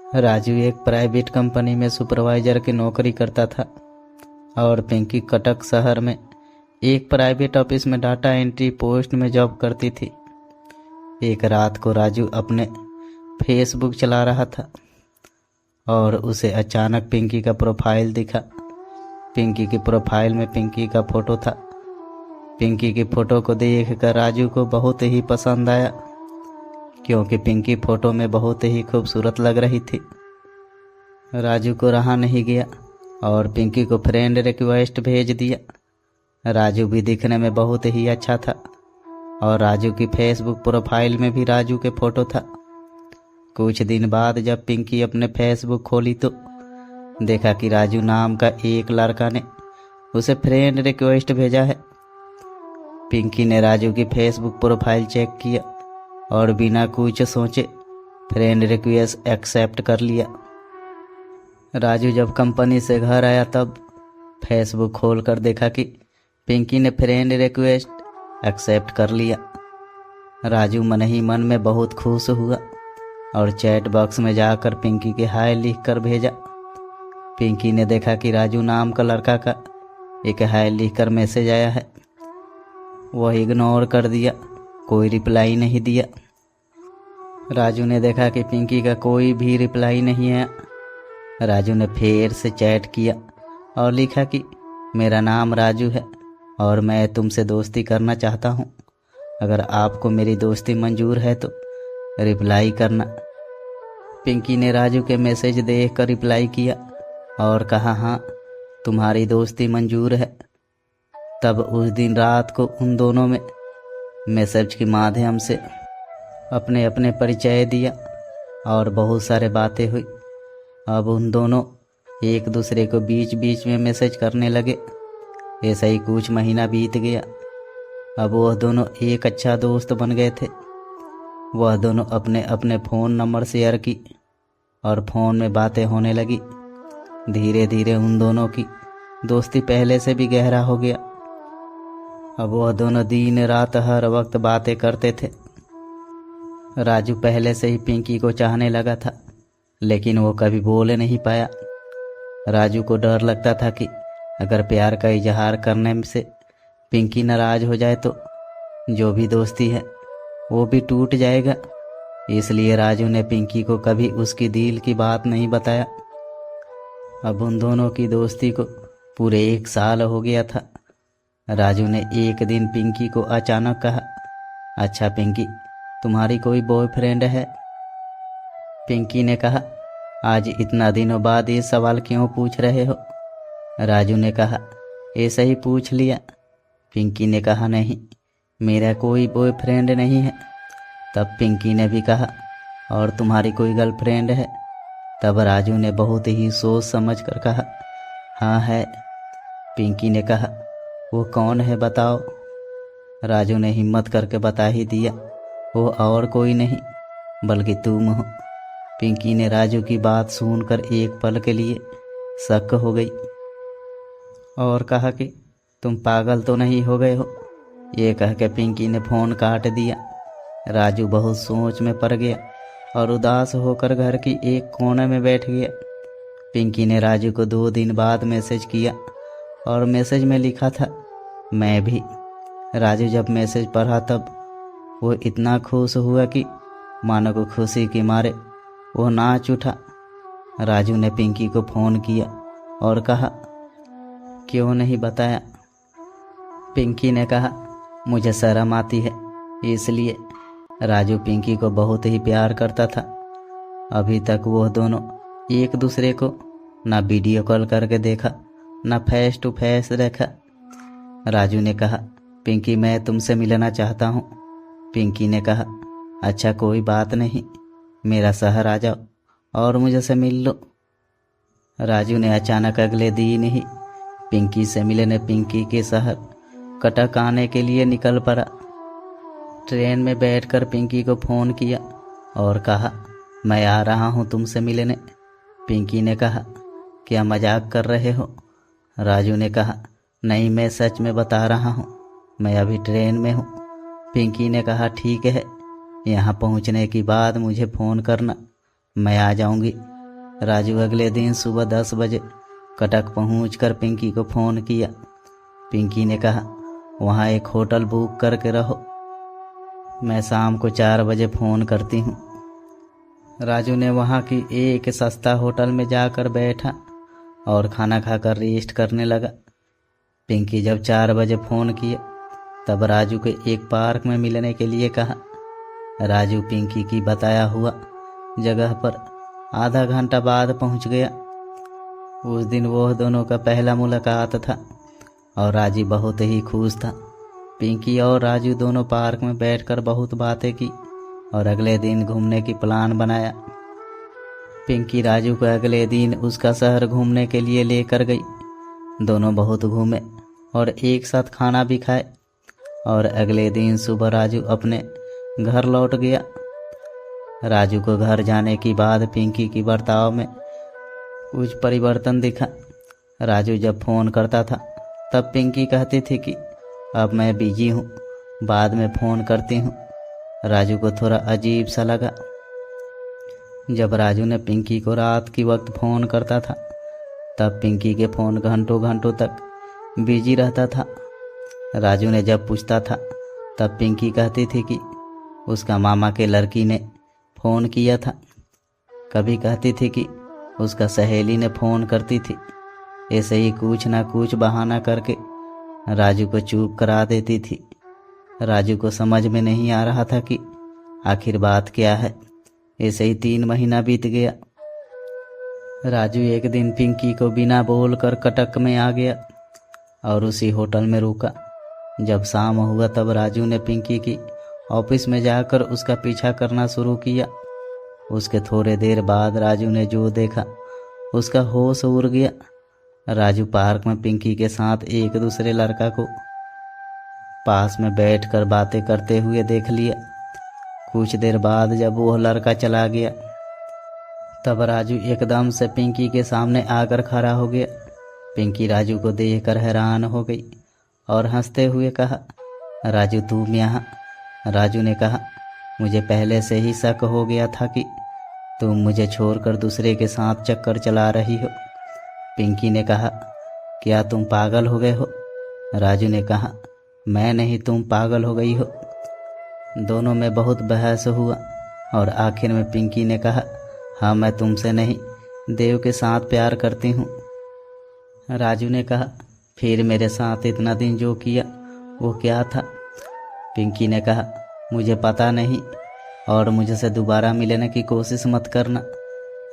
राजू एक private company में supervisor की नौकरी करता था और पिंकी कटक शहर में एक प्राइवेट ऑफिस में डाटा एंट्री पोस्ट में जॉब करती थी। एक रात को राजू अपने फेसबुक चला रहा था और उसे अचानक पिंकी का प्रोफाइल दिखा। पिंकी की प्रोफाइल में पिंकी का फोटो था। पिंकी की फ़ोटो को देखकर राजू को बहुत ही पसंद आया, क्योंकि पिंकी फ़ोटो में बहुत ही खूबसूरत लग रही थी। राजू को रहा नहीं गया और पिंकी को फ्रेंड रिक्वेस्ट भेज दिया। राजू भी दिखने में बहुत ही अच्छा था और राजू की फेसबुक प्रोफाइल में भी राजू के फ़ोटो था। कुछ दिन बाद जब पिंकी अपने फेसबुक खोली तो देखा कि राजू नाम का एक लड़का ने उसे फ्रेंड रिक्वेस्ट भेजा है। पिंकी ने राजू की फेसबुक प्रोफाइल चेक किया और बिना कुछ सोचे फ्रेंड रिक्वेस्ट एक्सेप्ट कर लिया। राजू जब कंपनी से घर आया तब फेसबुक खोलकर देखा कि पिंकी ने फ्रेंड रिक्वेस्ट एक्सेप्ट कर लिया। राजू मन ही मन में बहुत खुश हुआ और चैट बॉक्स में जाकर पिंकी के हाय लिख कर भेजा। पिंकी ने देखा कि राजू नाम का लड़का का एक हाय लिखकर मैसेज आया है। वह इग्नोर कर दिया, कोई रिप्लाई नहीं दिया। राजू ने देखा कि पिंकी का कोई भी रिप्लाई नहीं आया। राजू ने फिर से चैट किया और लिखा कि मेरा नाम राजू है और मैं तुमसे दोस्ती करना चाहता हूँ। अगर आपको मेरी दोस्ती मंजूर है तो रिप्लाई करना। पिंकी ने राजू के मैसेज देखकर रिप्लाई किया और कहा, हाँ तुम्हारी दोस्ती मंजूर है। तब उस दिन रात को उन दोनों में मैसेज के माध्यम से अपने अपने परिचय दिया और बहुत सारे बातें हुई। अब उन दोनों एक दूसरे को बीच बीच में मैसेज करने लगे। ऐसा ही कुछ महीना बीत गया। अब वह दोनों एक अच्छा दोस्त बन गए थे। वह दोनों अपने अपने फ़ोन नंबर शेयर की और फ़ोन में बातें होने लगी। धीरे धीरे उन दोनों की दोस्ती पहले से भी गहरा हो गया। अब वह दोनों दिन रात हर वक्त बातें करते थे। राजू पहले से ही पिंकी को चाहने लगा था, लेकिन वो कभी बोल नहीं पाया। राजू को डर लगता था कि अगर प्यार का इजहार करने से पिंकी नाराज हो जाए तो जो भी दोस्ती है वो भी टूट जाएगा। इसलिए राजू ने पिंकी को कभी उसकी दिल की बात नहीं बताया। अब उन दोनों की दोस्ती को पूरे 1 साल हो गया था। राजू ने एक दिन पिंकी को अचानक कहा, अच्छा पिंकी, तुम्हारी कोई बॉयफ्रेंड है? पिंकी ने कहा, आज इतना दिनों बाद ये सवाल क्यों पूछ रहे हो? राजू ने कहा, ऐसा ही पूछ लिया। पिंकी ने कहा, नहीं, मेरा कोई बॉयफ्रेंड नहीं है। तब पिंकी ने भी कहा, और तुम्हारी कोई गर्लफ्रेंड है? तब राजू ने बहुत ही सोच समझ कर कहा, हाँ है। पिंकी ने कहा, वो कौन है बताओ? राजू ने हिम्मत करके बता ही दिया, वो और कोई नहीं बल्कि तुम हो। पिंकी ने राजू की बात सुनकर एक पल के लिए शक हो गई और कहा कि तुम पागल तो नहीं हो गए हो? ये कह के पिंकी ने फ़ोन काट दिया। राजू बहुत सोच में पड़ गया और उदास होकर घर की एक कोने में बैठ गया। पिंकी ने राजू को 2 दिन बाद मैसेज किया और मैसेज में लिखा था, मैं भी। राजू जब मैसेज पढ़ा तब वो इतना खुश हुआ कि मानो को खुशी के मारे वो नाच उठा। राजू ने पिंकी को फ़ोन किया और कहा, क्यों नहीं बताया? पिंकी ने कहा, मुझे शर्म आती है इसलिए। राजू पिंकी को बहुत ही प्यार करता था। अभी तक वो दोनों एक दूसरे को ना वीडियो कॉल करके देखा, ना फेस टू फेस देखा। राजू ने कहा, पिंकी मैं तुमसे मिलना चाहता हूँ। पिंकी ने कहा, अच्छा कोई बात नहीं, मेरा शहर आ जाओ और मुझसे मिल लो। राजू ने अचानक अगले दिन ही पिंकी से मिलने पिंकी के शहर कटक आने के लिए निकल पड़ा। ट्रेन में बैठकर पिंकी को फ़ोन किया और कहा, मैं आ रहा हूँ तुमसे मिलने। पिंकी ने कहा, क्या मजाक कर रहे हो? राजू ने कहा, नहीं मैं सच में बता रहा हूँ, मैं अभी ट्रेन में हूँ। पिंकी ने कहा, ठीक है, यहाँ पहुँचने के बाद मुझे फ़ोन करना, मैं आ जाऊँगी। राजू अगले दिन सुबह 10 बजे कटक पहुंचकर पिंकी को फ़ोन किया। पिंकी ने कहा, वहाँ एक होटल बुक करके रहो, मैं शाम को 4 बजे फ़ोन करती हूँ। राजू ने वहाँ की एक सस्ता होटल में जाकर बैठा और खाना खाकर रेस्ट करने लगा। पिंकी जब 4 बजे फ़ोन किया तब राजू को एक पार्क में मिलने के लिए कहा। राजू पिंकी की बताया हुआ जगह पर आधा घंटा बाद पहुंच गया। उस दिन वह दोनों का पहला मुलाकात था और राजू बहुत ही खुश था। पिंकी और राजू दोनों पार्क में बैठकर बहुत बातें की और अगले दिन घूमने की प्लान बनाया। पिंकी राजू को अगले दिन उसका शहर घूमने के लिए लेकर गई। दोनों बहुत घूमे और एक साथ खाना भी खाए और अगले दिन सुबह राजू अपने घर लौट गया। राजू को घर जाने के बाद पिंकी की बर्ताव में कुछ परिवर्तन दिखा। राजू जब फ़ोन करता था तब पिंकी कहती थी कि अब मैं बिजी हूँ, बाद में फ़ोन करती हूँ। राजू को थोड़ा अजीब सा लगा। जब राजू ने पिंकी को रात की वक्त फ़ोन करता था तब पिंकी के फ़ोन घंटों घंटों तक बिजी रहता था। राजू ने जब पूछता था तब पिंकी कहती थी कि उसका मामा के लड़की ने फ़ोन किया था। कभी कहती थी कि उसका सहेली ने फ़ोन करती थी। ऐसे ही कुछ ना कुछ बहाना करके राजू को चुप करा देती थी। राजू को समझ में नहीं आ रहा था कि आखिर बात क्या है। ऐसे ही 3 महीना बीत गया। राजू एक दिन पिंकी को बिना बोलकर कटक में आ गया और उसी होटल में रुका। जब शाम हुआ तब राजू ने पिंकी की ऑफिस में जाकर उसका पीछा करना शुरू किया। उसके थोड़े देर बाद राजू ने जो देखा उसका होश उड़ गया। राजू पार्क में पिंकी के साथ एक दूसरे लड़का को पास में बैठकर बातें करते हुए देख लिया। कुछ देर बाद जब वह लड़का चला गया तब राजू एकदम से पिंकी के सामने आकर खड़ा हो गया। पिंकी राजू को देखकर हैरान हो गई और हंसते हुए कहा, राजू तुम यहाँ? राजू ने कहा, मुझे पहले से ही शक हो गया था कि तुम मुझे छोड़कर दूसरे के साथ चक्कर चला रही हो। पिंकी ने कहा, क्या तुम पागल हो गए हो? राजू ने कहा, मैं नहीं, तुम पागल हो गई हो। दोनों में बहुत बहस हुआ और आखिर में पिंकी ने कहा, हाँ मैं तुमसे नहीं, देव के साथ प्यार करती हूँ। राजू ने कहा, फिर मेरे साथ इतना दिन जो किया वो क्या था? पिंकी ने कहा, मुझे पता नहीं और मुझसे दोबारा मिलने की कोशिश मत करना।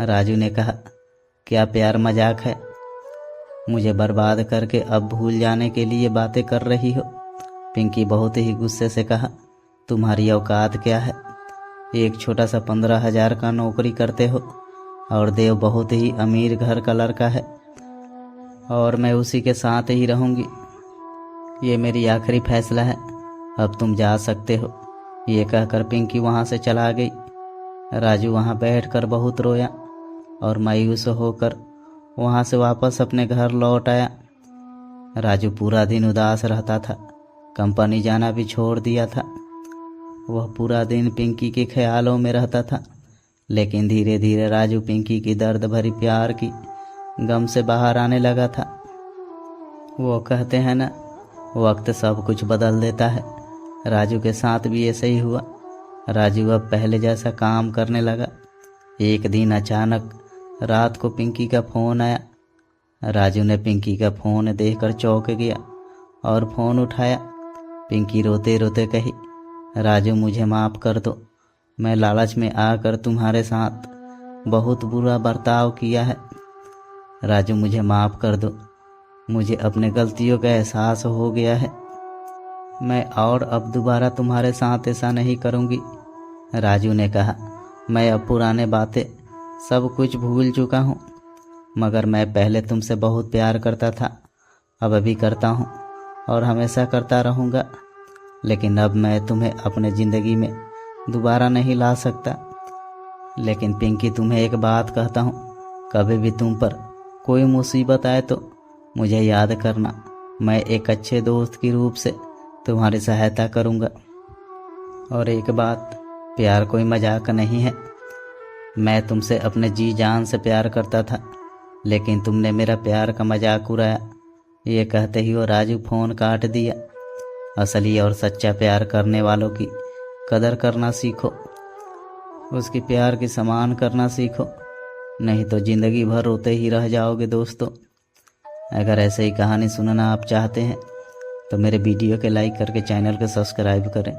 राजू ने कहा, क्या प्यार मजाक है? मुझे बर्बाद करके अब भूल जाने के लिए बातें कर रही हो? पिंकी बहुत ही गुस्से से कहा, तुम्हारी औकात क्या है? एक छोटा सा 15,000 का नौकरी करते हो और देव बहुत ही अमीर घर का लड़का है और मैं उसी के साथ ही रहूँगी। ये मेरी आखिरी फैसला है, अब तुम जा सकते हो। ये कहकर पिंकी वहाँ से चला गई। राजू वहाँ बैठकर बहुत रोया और मायूस होकर वहाँ से वापस अपने घर लौट आया। राजू पूरा दिन उदास रहता था। कंपनी जाना भी छोड़ दिया था। वह पूरा दिन पिंकी के ख्यालों में रहता था। लेकिन धीरे धीरे राजू पिंकी की दर्द भरी प्यार की गम से बाहर आने लगा था। वो कहते हैं ना, वक्त सब कुछ बदल देता है। राजू के साथ भी ऐसे ही हुआ। राजू अब पहले जैसा काम करने लगा। एक दिन अचानक रात को पिंकी का फ़ोन आया। राजू ने पिंकी का फ़ोन देखकर चौंक गया और फ़ोन उठाया। पिंकी रोते रोते कही, राजू मुझे माफ़ कर दो, मैं लालच में आकर तुम्हारे साथ बहुत बुरा बर्ताव किया है। राजू मुझे माफ़ कर दो, मुझे अपने गलतियों का एहसास हो गया है। मैं और अब दोबारा तुम्हारे साथ ऐसा नहीं करूँगी। राजू ने कहा, मैं अब पुराने बातें सब कुछ भूल चुका हूँ, मगर मैं पहले तुमसे बहुत प्यार करता था, अब भी करता हूँ और हमेशा करता रहूँगा। लेकिन अब मैं तुम्हें अपने ज़िंदगी में दोबारा नहीं ला सकता। लेकिन पिंकी तुम्हें एक बात कहता हूँ, कभी भी तुम पर कोई मुसीबत आए तो मुझे याद करना। मैं एक अच्छे दोस्त के रूप से तुम्हारी सहायता करूँगा। और एक बात, प्यार कोई मजाक नहीं है। मैं तुमसे अपने जी जान से प्यार करता था, लेकिन तुमने मेरा प्यार का मजाक उड़ाया। ये कहते ही वो राजू फ़ोन काट दिया। असली और सच्चा प्यार करने वालों की कदर करना सीखो, उसकी प्यार की सम्मान करना सीखो, नहीं तो ज़िंदगी भर रोते ही रह जाओगे दोस्तों। अगर ऐसे ही कहानी सुनना आप चाहते हैं तो मेरे वीडियो के लाइक करके चैनल को सब्सक्राइब करें।